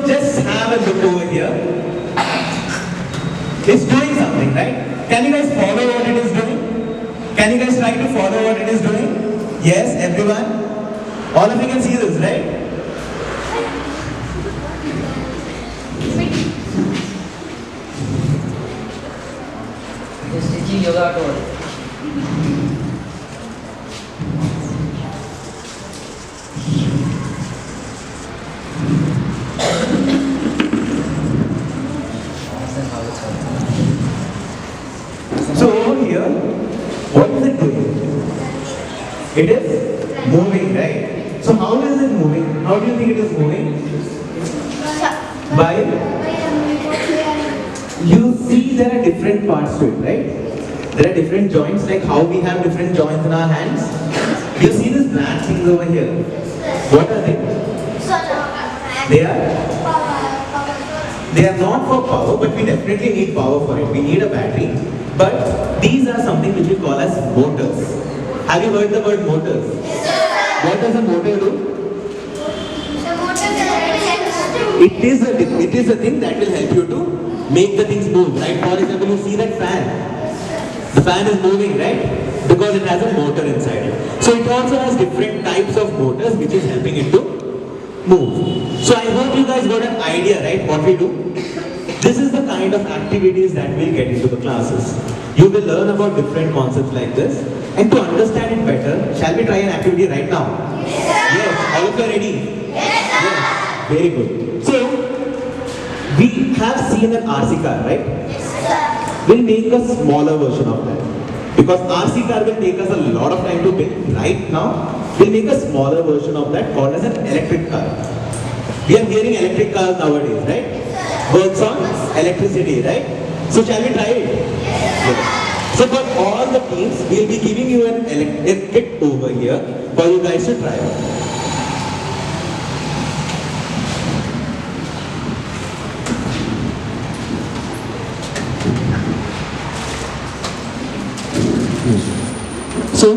Just have a look over here. It's doing something, right? Can you guys follow what it is doing? Can you guys try to follow what it is doing? Yes, everyone? All of you can see this, right? Just teaching yoga to So over here, what is it doing? It is moving, right? So how is it moving? How do you think it is moving? By, you see there are different parts to it, right? There are different joints, like how we have different joints in our hands. You see these black things over here. What are they? They are not for power, but we definitely need power for it. We need a battery. But these are something which we call as motors. Have you heard the word motors? What does a motor do? It is a thing that will help you to make the things move, right? For example, you see that fan. The fan is moving, right? Because it has a motor inside it. So it also has different types of motors which is helping it to move. So I hope you guys got an idea, right, what we do? This is the kind of activities that we'll get into the classes. You will learn about different concepts like this. And to understand it better, shall we try an activity right now? Yes. All of you are ready? Yes. Very good. So, we have seen an RC car, right? We'll make a smaller version of that. Because RC car will take us a lot of time to build. Right now, we'll make a smaller version of that called as an electric car. We are hearing electric cars nowadays, right? Works on electricity, right? So shall we try it? Yes. So for all the teams, we'll be giving you an electric kit over here for you guys to try out. So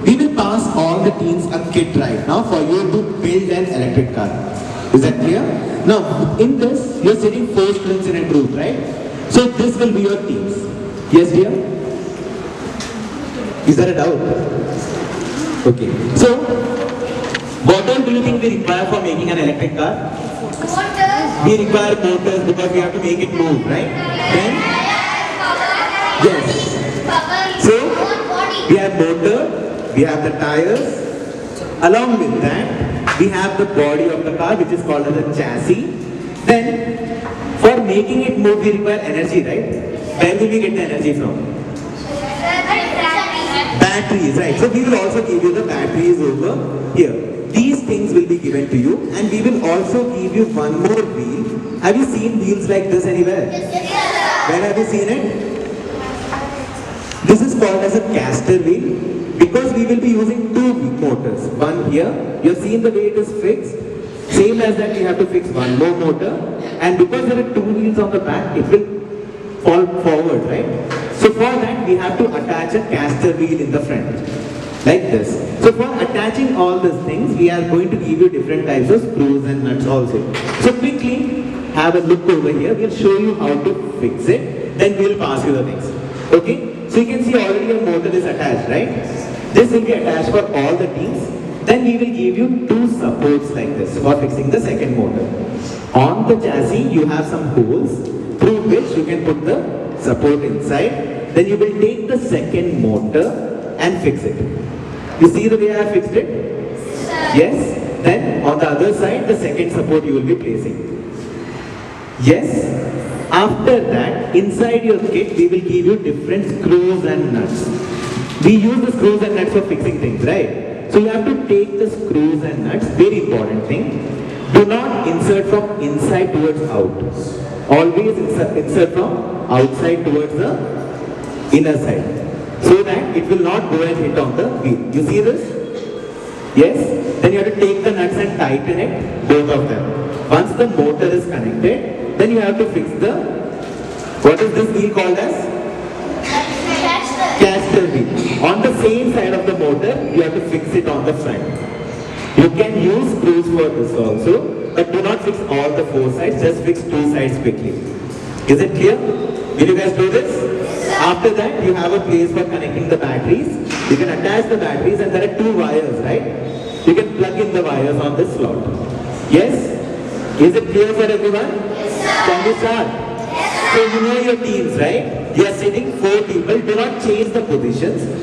we will pass all the teams a kit right now for you to build an electric car. Is that clear? Now, in this, you're sitting 4 students in a group, right? So this will be your teams. Yes, dear? Is there a doubt? Okay. So, what all do you think we require for making an electric car? Motors. We require motors because we have to make it move, right? Then, yes. So, we have motor, we have the tires. Along with that, we have the body of the car which is called as a chassis. Then, for making it move, we require energy, right? Where will we get the energy from? Batteries, right? So we will also give you the batteries over here. These things will be given to you, and we will also give you one more wheel. Have you seen wheels like this anywhere? Where have you seen it? This is called as a caster wheel because we will be using 2 motors. One here, you have seen the way it is fixed. Same as that, we have to fix one more motor, and because there are 2 wheels on the back, it will fall forward, right? So for that, we have to attach a caster wheel in the front, like this. So for attaching all these things, we are going to give you different types of screws and nuts also. So quickly, have a look over here. We'll show you how to fix it. Then we'll pass you the things. Okay? So you can see already your motor is attached, right? This will be attached for all the teams. Then we will give you 2 supports like this for fixing the second motor. On the chassis, you have some holes through which you can put the support inside. Then you will take the second motor and fix it. You see the way I have fixed it? Yes? Then on the other side, the second support you will be placing. Yes? After that, inside your kit, we will give you different screws and nuts. We use the screws and nuts for fixing things, right? So you have to take the screws and nuts, very important thing. Do not insert from inside towards out. Always insert from outside towards the inner side, so that it will not go and hit on the wheel. You see this? Yes? Then you have to take the nuts and tighten it, both of them. Once the motor is connected, then you have to fix the, what is this wheel called as? Caster wheel. On the same side of the motor, you have to fix it on the front. You can use screws for this also, but do not fix all the 4 sides, just fix 2 sides quickly. Is it clear? Will you guys do this? After that, you have a place for connecting the batteries. You can attach the batteries and there are 2 wires, right? You can plug in the wires on this slot. Yes? Is it clear for everyone? Can we start? So you know your teams, right? You are sitting 4 people. Do not change the positions.